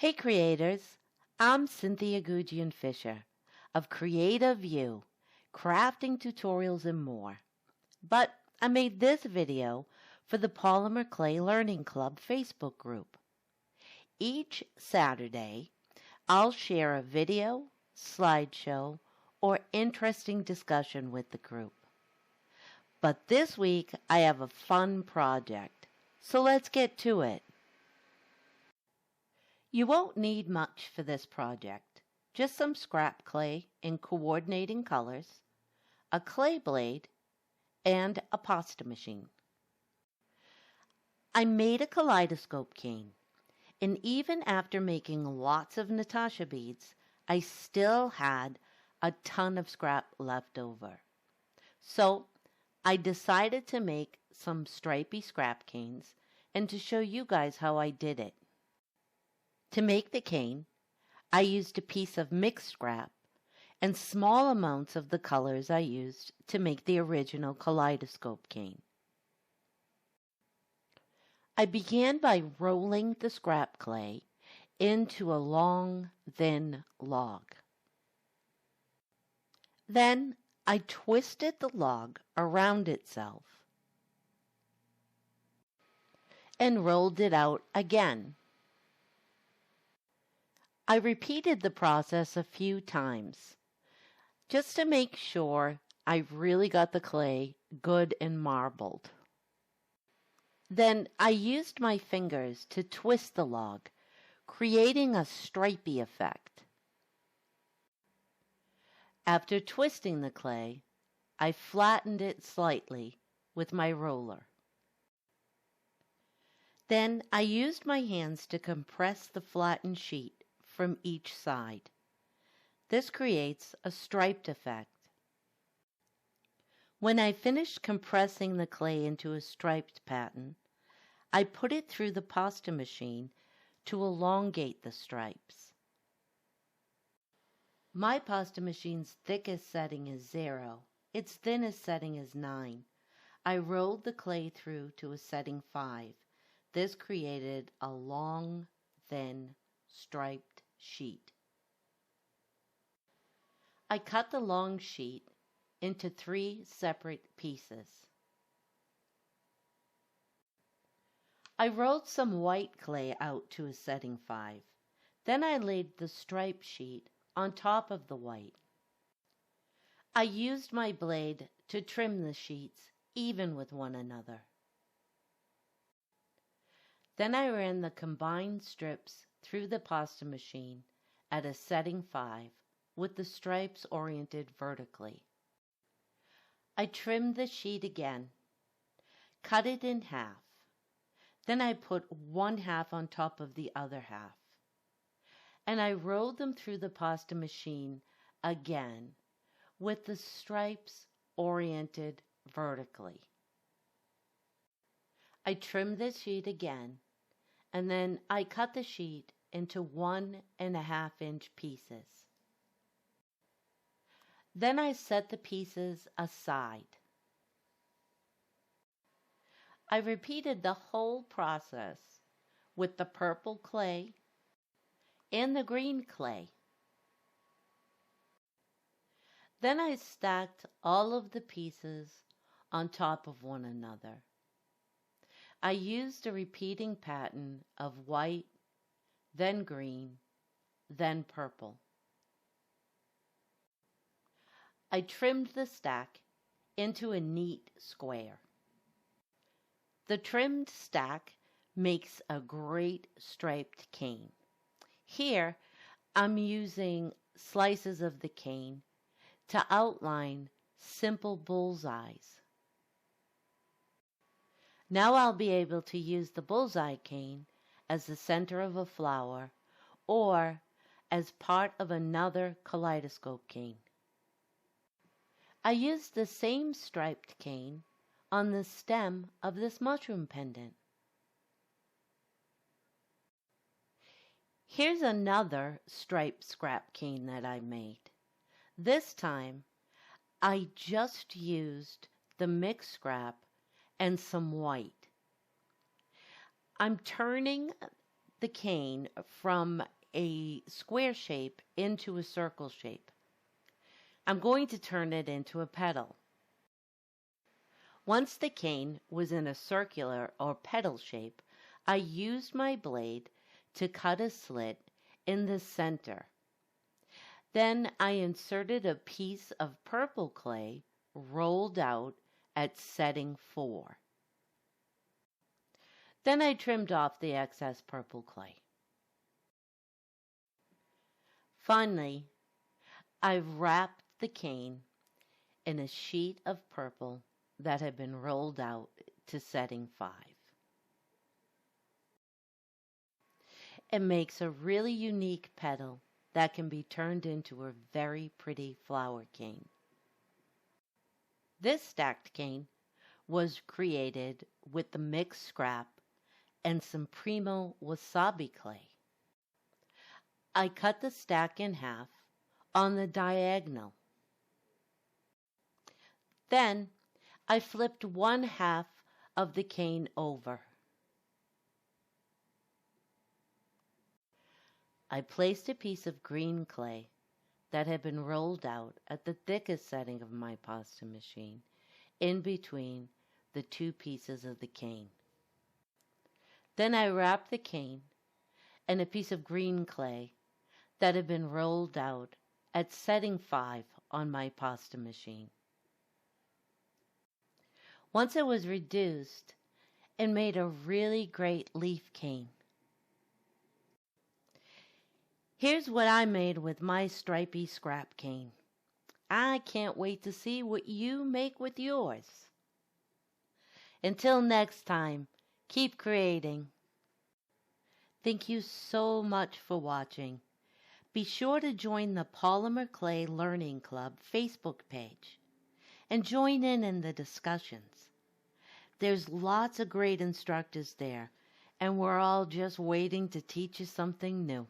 Hey creators, I'm Cynthia Gugian Fisher of Creative View, crafting tutorials and more. But I made this video for the Polymer Clay Learning Club Facebook group. Each Saturday, I'll share a video, slideshow, or interesting discussion with the group. But this week, I have a fun project, so let's get to it. You won't need much for this project, just some scrap clay in coordinating colors, a clay blade, and a pasta machine. I made a kaleidoscope cane, and even after making lots of Natasha beads, I still had a ton of scrap left over. So I decided to make some stripy scrap canes and to show you guys how I did it. To make the cane, I used a piece of mixed scrap and small amounts of the colors I used to make the original kaleidoscope cane. I began by rolling the scrap clay into a long, thin log. Then I twisted the log around itself and rolled it out again. I repeated the process a few times, just to make sure I really got the clay good and marbled. Then I used my fingers to twist the log, creating a stripy effect. After twisting the clay, I flattened it slightly with my roller. Then I used my hands to compress the flattened sheet from each side. This creates a striped effect. When I finished compressing the clay into a striped pattern, I put it through the pasta machine to elongate the stripes. My pasta machine's thickest setting is 0. Its thinnest setting is 9. I rolled the clay through to a setting 5. This created a long, thin, striped sheet. I cut the long sheet into 3 separate pieces. I rolled some white clay out to a setting 5. Then I laid the striped sheet on top of the white. I used my blade to trim the sheets even with one another. Then I ran the combined strips through the pasta machine at a setting 5 with the stripes oriented vertically. I trimmed the sheet again, cut it in half. Then I put one half on top of the other half, and I rolled them through the pasta machine again with the stripes oriented vertically. I trimmed the sheet again, and then I cut the sheet into 1.5 inch pieces. Then I set the pieces aside. I repeated the whole process with the purple clay and the green clay. Then I stacked all of the pieces on top of one another. I used a repeating pattern of white, then green, then purple. I trimmed the stack into a neat square. The trimmed stack makes a great striped cane. Here, I'm using slices of the cane to outline simple bullseyes. Now I'll be able to use the bullseye cane as the center of a flower or as part of another kaleidoscope cane. I used the same striped cane on the stem of this mushroom pendant. Here's another striped scrap cane that I made. This time, I just used the mixed scrap and some white. I'm turning the cane from a square shape into a circle shape. I'm going to turn it into a petal. Once the cane was in a circular or petal shape, I used my blade to cut a slit in the center. Then I inserted a piece of purple clay rolled out at setting 4. Then I trimmed off the excess purple clay. Finally, I wrapped the cane in a sheet of purple that had been rolled out to setting 5. It makes a really unique petal that can be turned into a very pretty flower cane. This stacked cane was created with the mixed scrap and some Primo wasabi clay. I cut the stack in half on the diagonal. Then I flipped one half of the cane over. I placed a piece of green clay that had been rolled out at the thickest setting of my pasta machine in between the two pieces of the cane. Then I wrapped the cane in a piece of green clay that had been rolled out at setting 5 on my pasta machine. Once it was reduced, it made a really great leaf cane. Here's what I made with my stripy scrap cane. I can't wait to see what you make with yours. Until next time, keep creating. Thank you so much for watching. Be sure to join the Polymer Clay Learning Club Facebook page and join in the discussions. There's lots of great instructors there, and we're all just waiting to teach you something new.